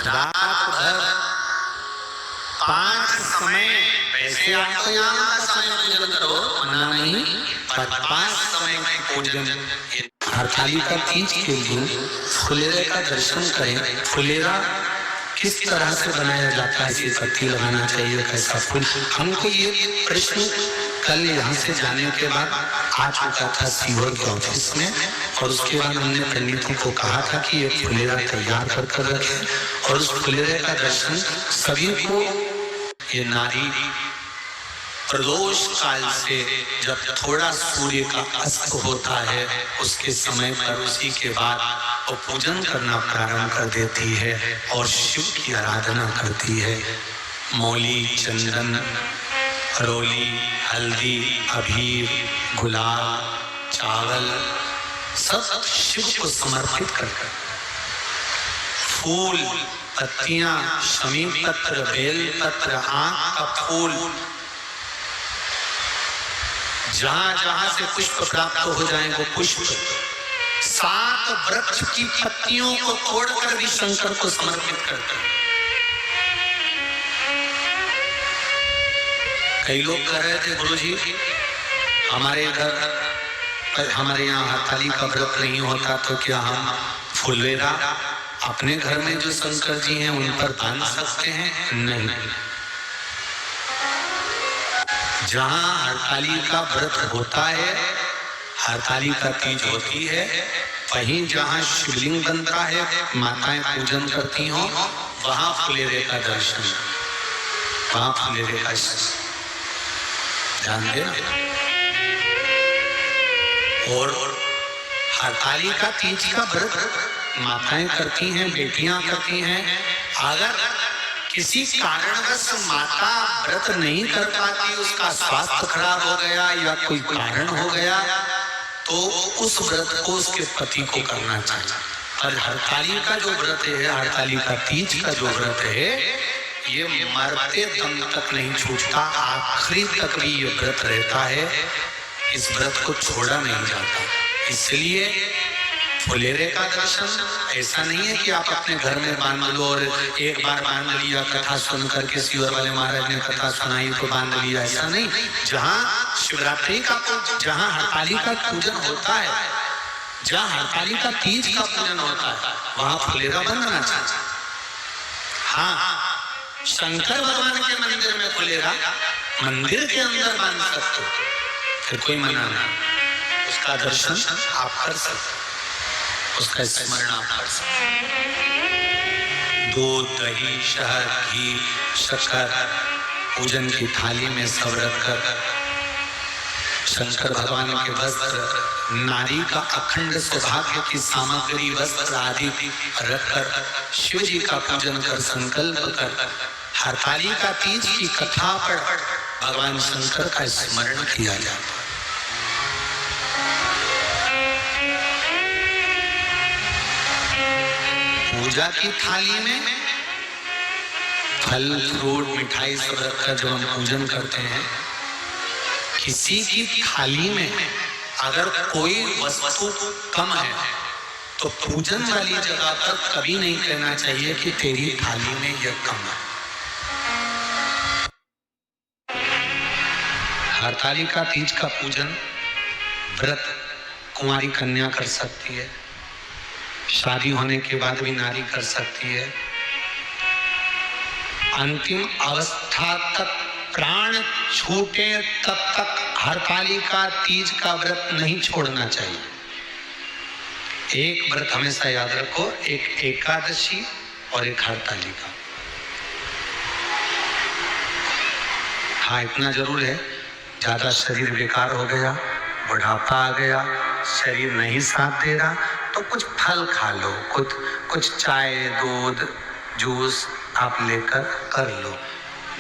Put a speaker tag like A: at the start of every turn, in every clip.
A: रात भर 5 समय, वैसे आपको यहाँ का समय पूजन करो, मना नहीं, पर 5 समय में पूजन। हरतालिका तीज के दिन फुलेरे का दर्शन करें। फुलेरा किस तरह से बनाया जाता है, इसे पत्ती लगाना चाहिए, कैसा फूल, हमको ये प्रश्न कल यहाँ से जाने के बाद आ चुका था सीवर के ऑफिस में, और उसके बाद हमने पंडितों को कहा था कि ये फुलेरा तैयार कर रखें, और उस फुलेरे का दर्शन सभी को। ये नारी प्रदोष काल से जब थोड़ा सूर्य का अस्त होता है उसके समय पर, उसी के बाद वो पूजन करना प्रारंभ कर देती है और शिव की आराधना करती है। मौली, चंदन, रोली, हल्दी, अबीर, गुलाल, चावल सब शिव को समर्पित कर, फूल, पत्तियां, शमी पत्र, बेल पत्र, आंख का फूल, जहां जहां से पुष्प प्राप्त हो जाए वो पुष्प, 7 वृक्ष की पत्तियों को तोड़कर भी शंकर को समर्पित करते हैं। कई लोग कह रहे थे गुरुजी हमारे घर, हमारे यहाँ हरतालिका व्रत नहीं होता तो क्या हम फुलेरा अपने घर में जो शंकर जी हैं उन पर बांध सकते हैं? नहीं, जहां हरतालिका व्रत होता है, हरतालिका तीज होती है, वहीं जहां शिवलिंग बनता है, माताएं पूजन करती हो, वहां फुलेरे का दर्शन, वहां फुलेरे का ध्यान देना। और हरतालिका तीज का व्रत माताएं करती हैं, बेटियां करती हैं। अगर किसी कारणवश माता व्रत नहीं कर पाती, उसका स्वास्थ्य खराब हो गया या कोई कारण हो गया, तो उस व्रत को उसके पति को करना चाहिए। और हरतालिका जो व्रत है, हरतालिका तीज का जो व्रत है, ये मरते दम तक नहीं छूटता, आखिरी तक भी ये व्रत रहता है, इस व्रत को छोड़ा नहीं जाता। इसलिए फुलेरे का दर्शन ऐसा नहीं है कि आप अपने घर में बांध लो और एक बार बांध लिया, कथा सुन करके सीवर वाले महाराज ने कथा सुनाई तो बांध लिया, ऐसा नहीं। जहाँ शिवरात्रि का, जहाँ हरतालिका पूजन होता है, जहाँ हरतालिका तीज का पूजन होता है, वहां फुलेरा बंधना चाहिए। हाँ, शंकर भगवान के मंदिर में फुलेरा मंदिर के अंदर बांध सकते हो, फिर कोई मना नहीं, उसका दर्शन आप कर सकते, उसका स्मरण आप कर सकते। दूध, दही, शहद, घी, शक्कर पूजन की थाली में सब रखकर शंकर भगवान के वस्त्र, नारी का अखंड सौभाग्य की सामग्री, वस्त्र आदि रखकर शिव जी का पूजन कर संकल्प कर हरतालिका तीज की कथा पर भगवान शंकर का स्मरण किया जाता है। पूजा की थाली में फल, फ्रूट, मिठाई सब रखकर जो हम पूजन करते हैं, किसी की थाली में अगर कोई वस्तु कम है तो पूजन वाली जगह पर कभी नहीं कहना चाहिए कि तेरी थाली में यह कम है। हरतालिका तीज का पूजन व्रत कुंवारी कन्या कर सकती है, शादी होने के बाद भी नारी कर सकती है। अंतिम अवस्था तक प्राण छूटे तब तक हरतालिका तीज का व्रत नहीं छोड़ना चाहिए। एक व्रत हमेशा याद रखो, एक एकादशी और एक हरतालिका। हाँ, इतना जरूर है, ज्यादा शरीर बेकार हो गया, बुढ़ापा आ गया, शरीर नहीं साथ दे रहा, तो कुछ फल खा लो, कुछ चाय, दूध, जूस आप लेकर कर लो।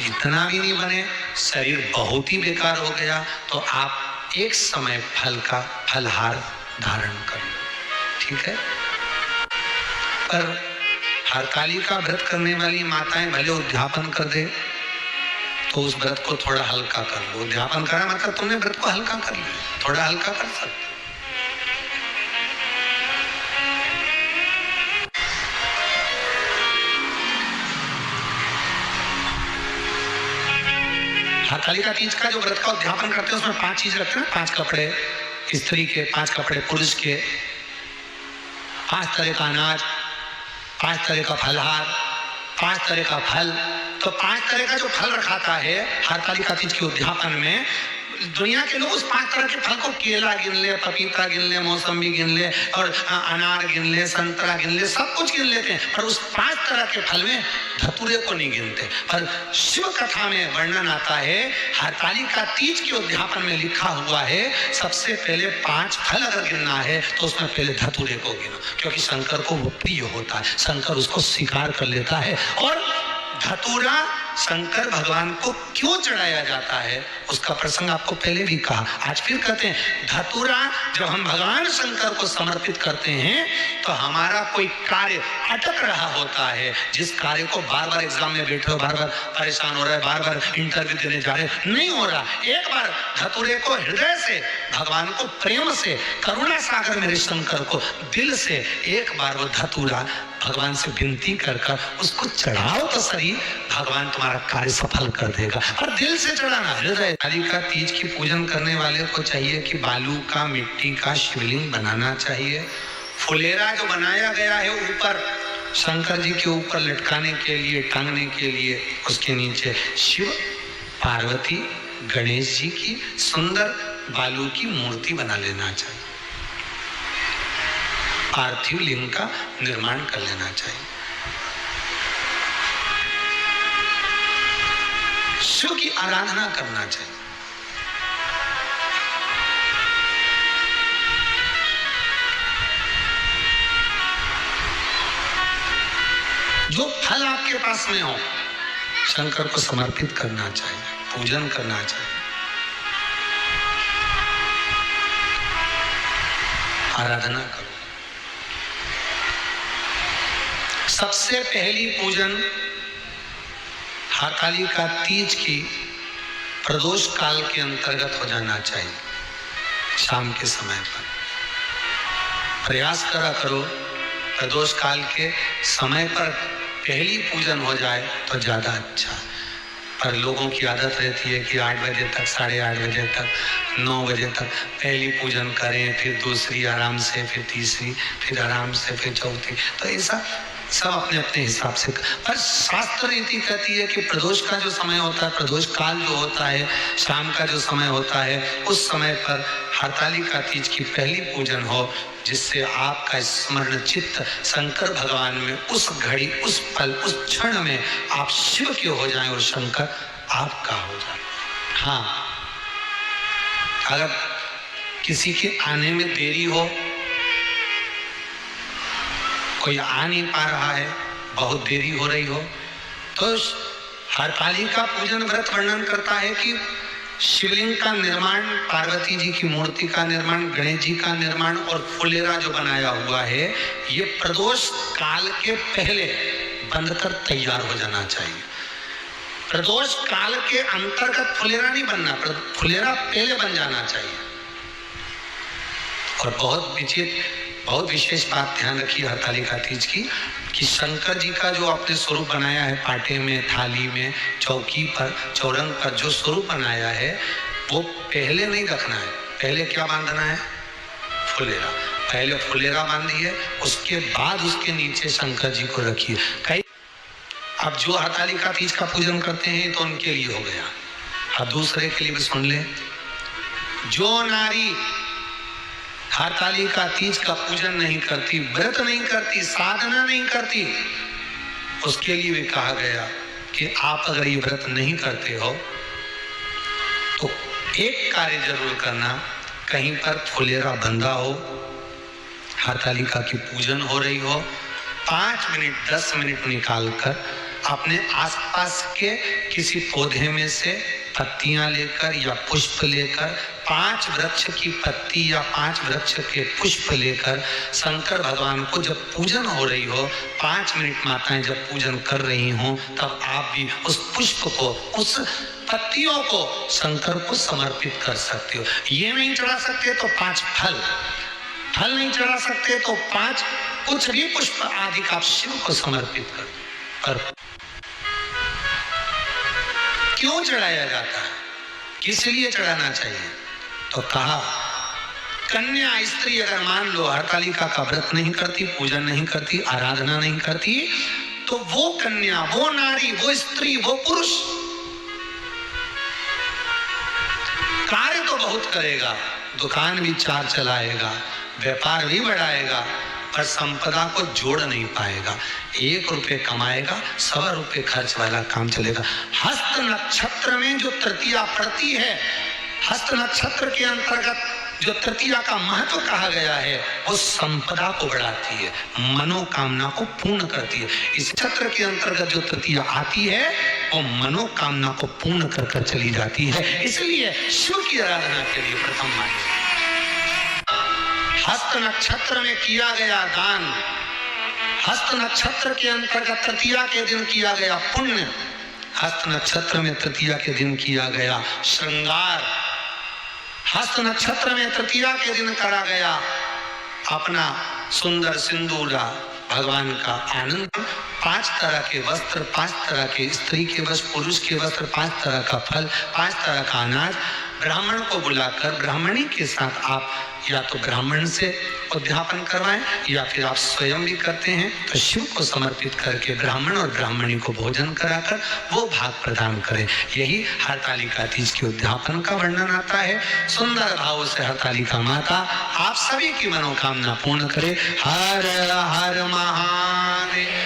A: इतना भी नहीं बने, शरीर बहुत ही बेकार हो गया, तो आप एक समय फल का फलहार धारण कर लो, ठीक है। पर हरतालिका व्रत करने वाली माताएं भले उद्यापन कर दे तो उस व्रत को थोड़ा हल्का कर लो। उद्यापन करा मतलब तुमने व्रत को हल्का कर लिया, थोड़ा हल्का कर सकते। हरतालिका तीज का जो व्रत का उद्यापन करते हैं उसमें 5 चीज रखते हैं, 5 कपड़े स्त्री के, 5 कपड़े पुरुष के, 5 तरह का अनाज, 5 तरह का फलहार, 5 तरह का फल। तो 5 तरह का जो फल रखाता है हरतालिका तीज के उद्यापन में, दुनिया के लोग उस 5 तरह के फल को, केला गिन ले, पपीता गिन ले, मौसमी गिन ले और अनार गिन ले, संतरा गिन ले, सब कुछ गिन लेते हैं, पर उस 5 तरह के फल में धतूरे को नहीं गिनते। पर शिव कथा में वर्णन आता है, हरतालिका तीज के उद्यापन में लिखा हुआ है सबसे पहले 5 फल अगर गिनना है तो उसमें पहले धतूरे को गिनो, क्योंकि शंकर को वो प्रिय होता है, शंकर उसको स्वीकार कर लेता है। और धतूरा शंकर भगवान को क्यों चढ़ाया जाता है उसका प्रसंग आपको पहले भी कहा, आज फिर कहते हैं। धतूरा जब हम भगवान शंकर को समर्पित करते हैं तो हमारा कोई कार्य अटक रहा होता है, जिस कार्य को बार बार एग्जाम में बैठे हो, बार बार परेशान हो रहा है, बार बार इंटरव्यू देने जा रहे, नहीं हो रहा, एक बार धतूरे को हृदय से, भगवान को प्रेम से, करुणा सागर मेरे शंकर को दिल से एक बार वो धतूरा भगवान से विनती कर कर उसको चढ़ाओ तो सही, भगवान तुम्हारा कार्य सफल कर देगा। और दिल से चढ़ाना। हरतालिका तीज की पूजन करने वाले को चाहिए कि बालू का, मिट्टी का शिवलिंग बनाना चाहिए। फुलेरा जो बनाया गया है ऊपर शंकर जी के ऊपर लटकाने के लिए, टांगने के लिए, उसके नीचे शिव, पार्वती, गणेश जी की सुंदर बालू की मूर्ति बना लेना चाहिए, पार्थिव लिंग का निर्माण कर लेना चाहिए। शिव की आराधना करना चाहिए। जो फल आपके पास में हो शंकर को समर्पित करना चाहिए, पूजन करना चाहिए, आराधना करो। सबसे पहली पूजन हरतालिका तीज की प्रदोष काल के अंतर्गत हो जाना चाहिए, शाम के समय पर। प्रयास करा करो प्रदोष काल के समय पर पहली पूजन हो जाए तो ज़्यादा अच्छा। पर लोगों की आदत रहती है कि 8 बजे तक, 8:30 बजे तक, 9 बजे तक पहली पूजन करें, फिर दूसरी आराम से, फिर तीसरी, फिर आराम से, फिर चौथी। तो ऐसा सब अपने अपने हिसाब से। पर शास्त्र रीति कहती है कि प्रदोष का जो समय होता है, प्रदोष काल जो होता है, शाम का जो समय होता है, उस समय पर हरतालिका तीज की पहली पूजन हो, जिससे आपका स्मरण चित्त शंकर भगवान में उस घड़ी, उस पल, उस क्षण में आप शिव के हो जाएं और शंकर आपका हो जाए। हाँ, अगर किसी के आने में देरी हो, कोई आ नहीं पा रहा है, बहुत देरी हो रही हो, तो हरतालिका पूजन व्रत वर्णन करता है कि शिवलिंग का निर्माण, पार्वती जी की मूर्ति का निर्माण, गणेश जी का निर्माण और फुलेरा जो बनाया हुआ है, ये प्रदोष काल के पहले बनकर तैयार हो जाना चाहिए। प्रदोष काल के अंतर्गत फुलेरा नहीं बनना, फुलेरा पहले बन जाना चाहिए। और बहुत विशेष बात ध्यान रखिए हरतालिका तीज की, कि शंकर जी का जो आपने स्वरूप बनाया है, पाटे में, थाली में, चौकी पर, चौरंग पर जो स्वरूप बनाया है, वो पहले नहीं रखना है। पहले क्या बांधना है? फुलेरा। पहले फुलेरा बांधिए, उसके बाद उसके नीचे शंकर जी को रखिए। कई अब जो हरतालिका तीज का पूजन करते हैं तो उनके लिए हो गया, अब दूसरे के लिए भी सुन ले। जो नारी हरतालिका तीज का पूजन नहीं करती, व्रत नहीं करती, साधना नहीं करती, उसके लिए भी कहा गया कि आप अगर ये व्रत नहीं करते हो तो एक कार्य जरूर करना, कहीं पर फुलेरा बंधा हो, हरतालिका की पूजन हो रही हो, 5 मिनट 10 मिनट निकाल कर अपने आसपास के किसी पौधे में से पत्तियां लेकर या पुष्प लेकर, 5 वृक्ष की पत्ती या 5 वृक्ष के पुष्प लेकर शंकर भगवान को जब पूजन हो रही हो, 5 मिनट माताएं जब पूजन कर रही हों, तब आप भी उस पुष्प को, उस पत्तियों को शंकर को समर्पित कर सकते हो। ये नहीं चढ़ा सकते तो 5 फल नहीं चढ़ा सकते तो 5 कुछ भी पुष्प आदि का आप शिव को समर्पित कर। क्यों चढ़ाया जाता है? किस लिए चढ़ाना चाहिए? तो कहा कन्या स्त्री अगर मान लो हरतालिका का व्रत नहीं करती, पूजन नहीं करती, आराधना नहीं करती, तो वो कन्या, वो नारी, वो स्त्री, वो पुरुष कार्य तो बहुत करेगा, दुकान भी 4 चलाएगा, व्यापार भी बढ़ाएगा, पर संपदा को जोड़ नहीं पाएगा। 1 रुपये कमाएगा, 1.25 रुपये खर्च वाला काम चलेगा। हस्त नक्षत्र में जो तृतीया पड़ती है, हस्त नक्षत्र के अंतर्गत जो तृतीया का महत्व कहा गया है, वो संपदा को बढ़ाती है, मनोकामना को पूर्ण करती है। इस नक्षत्र के अंतर्गत जो तृतीया आती है, वो मनोकामना को पूर्ण कर कर चली जाती है। इसलिए शिव की आराधना के लिए प्रथम मान्य। हस्त नक्षत्र में किया गया दान, हस्त नक्षत्र के अंतर्गत तृतीया के दिन किया गया पुण्य, हस्त नक्षत्र में तृतीया के दिन किया गया श्रृंगार, हस्त नक्षत्र में तृतीया के दिन करा गया अपना सुंदर सिंदूरा, भगवान का आनंद, 5 तरह के वस्त्र, 5 तरह के स्त्री के वस्त्र, पुरुष के वस्त्र, 5 तरह का फल, 5 तरह का अनाज, ब्राह्मण को बुलाकर ब्राह्मणी के साथ आप या तो ब्राह्मण से उद्यापन करवाएं या फिर आप स्वयं भी करते हैं, तो शिव को समर्पित करके ब्राह्मण और ब्राह्मणी को भोजन कराकर वो भाग प्रदान करें। यही हरतालिका तीज के उद्यापन का वर्णन आता है। सुंदर भाव से हरतालिका माता आप सभी की मनोकामना पूर्ण करे। हर हर महादेव।